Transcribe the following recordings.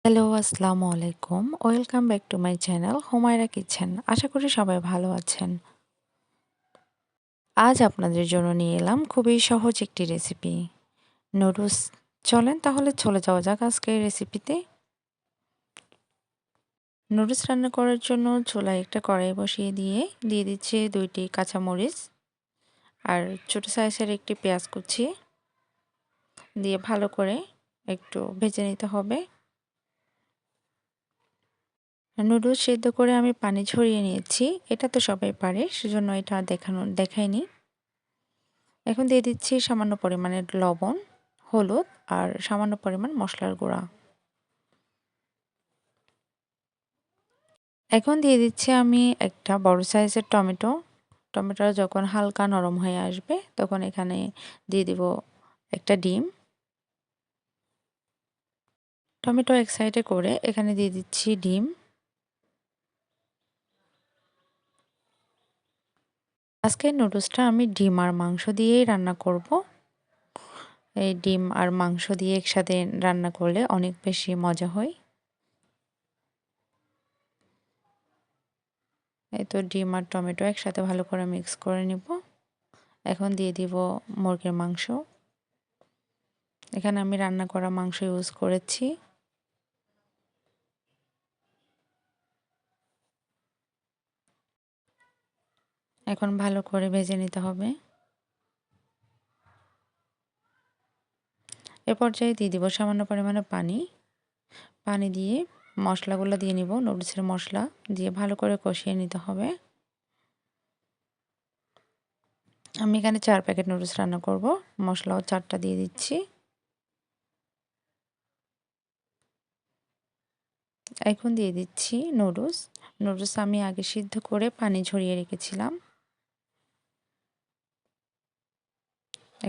Hello, আসসালামু আলাইকুম। Welcome back to my channel Humaira kitchen. আশা করি সবাই ভালো আছেন। আজ আপনাদের জন্য নিয়ে এলাম খুবই সহজ একটি রেসিপি, নুডলস। চলেন তাহলে চলে যাওয়া যাক আজকের রেসিপিতে। নুডলস রান্না করার জন্য চুলায় একটা কড়াই বসিয়ে দিয়ে দিচ্ছি 2টি কাঁচামরিচ আর ছোট সাইজের একটি পেঁয়াজ কুচি দিয়ে ভালো করে একটু ভেজে নিতে হবে। নুডলস সেদ্ধ করে আমি পানি ঝরিয়ে নিয়েছি। এটা তো সবাই পারে, সেজন্য এটা দেখাইনি। এখন দিয়ে দিচ্ছি সামান্য পরিমাণের লবণ, হলুদ আর সামান্য পরিমাণ মশলার গুঁড়া। এখন দিয়ে দিচ্ছি আমি একটা বড় সাইজের টমেটো। টমেটোটা যখন হালকা নরম হয়ে আসবে তখন এখানে দিয়ে দিব একটা ডিম। টমেটো এক সাইডে করে এখানে দিয়ে দিচ্ছি ডিম। আজকের নুডলসটা আমি ডিম আর মাংস দিয়েই রান্না করব। এই ডিম আর মাংস দিয়ে একসাথে রান্না করলে অনেক বেশি মজা হয়। এই তো ডিম আর টমেটো একসাথে ভালো করে মিক্স করে নিব। এখন দিয়ে দিব মুরগির মাংস। এখানে আমি রান্না করা মাংস ইউজ করেছি। এখন ভালো করে ভেজে নিতে হবে। এ পর্যায়ে দিয়ে দিব সামান্য পরিমাণে পানি। পানি দিয়ে মশলাগুলো দিয়ে নিব, নুডলসের মশলা দিয়ে ভালো করে কষিয়ে নিতে হবে। আমি এখানে 4 প্যাকেট নুডলস রান্না করব। মশলাও 4টা দিয়ে দিচ্ছি। এখন দিয়ে দিচ্ছি নুডলস। নুডলস আমি আগে সিদ্ধ করে পানি ঝরিয়ে রেখেছিলাম।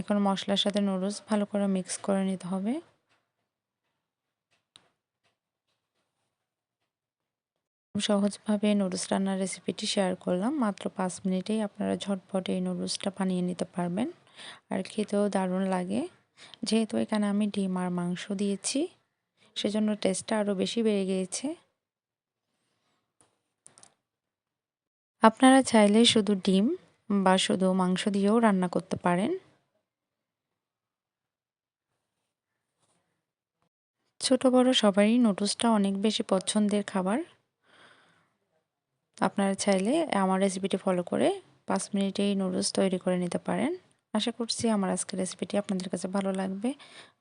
এখন মশলার সাথে নুডলস ভালো করে মিক্স করে নিতে হবে। সহজভাবে নুডলস রান্নার রেসিপিটি শেয়ার করলাম। মাত্র 5 মিনিটেই আপনারা ঝটপট এই নুডলসটা বানিয়ে নিতে পারবেন। আর খেতেও দারুণ লাগে। যেহেতু এখানে আমি ডিম আর মাংস দিয়েছি, সেজন্য টেস্টটা আরও বেশি বেড়ে গিয়েছে। আপনারা চাইলে শুধু ডিম বা শুধু মাংস দিয়েও রান্না করতে পারেন। ছোট বড় সবারই নুডলসটা অনেক বেশি পছন্দের খাবার। আপনারা চাইলে আমার রেসিপিটি ফলো করে 5 মিনিটেই নুডলস তৈরি করে নিতে পারেন। আশা করছি আমার আজকের রেসিপিটি আপনাদের কাছে ভালো লাগবে।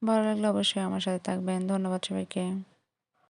ভালো লাগলে অবশ্যই আমার সাথে থাকবেন। ধন্যবাদ সবাইকে।